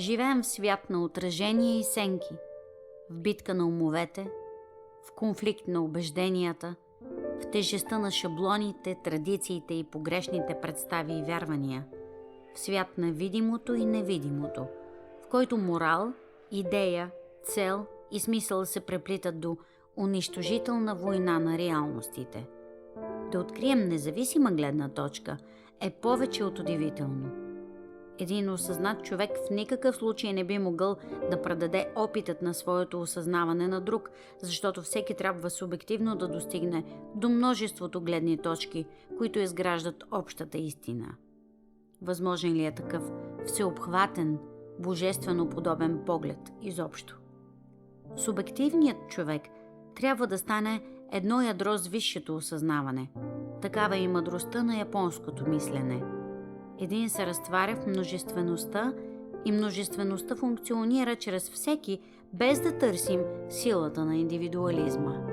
Живеем в свят на отражения и сенки, в битка на умовете, в конфликт на убежденията, в тежестта на шаблоните, традициите и погрешните представи и вярвания, в свят на видимото и невидимото, в който морал, идея, цел и смисъл се преплитат до унищожителна война на реалностите. Да открием независима гледна точка е повече от удивително. Един осъзнат човек в никакъв случай не би могъл да предаде опитът на своето осъзнаване на друг, защото всеки трябва субективно да достигне до множеството гледни точки, които изграждат общата истина. Възможен ли е такъв всеобхватен, божествено подобен поглед изобщо? Субективният човек трябва да стане едно ядро с висшето осъзнаване. Такава е и мъдростта на японското мислене. Един се разтваря в множествеността и множествеността функционира чрез всеки, без да търсим силата на индивидуализма.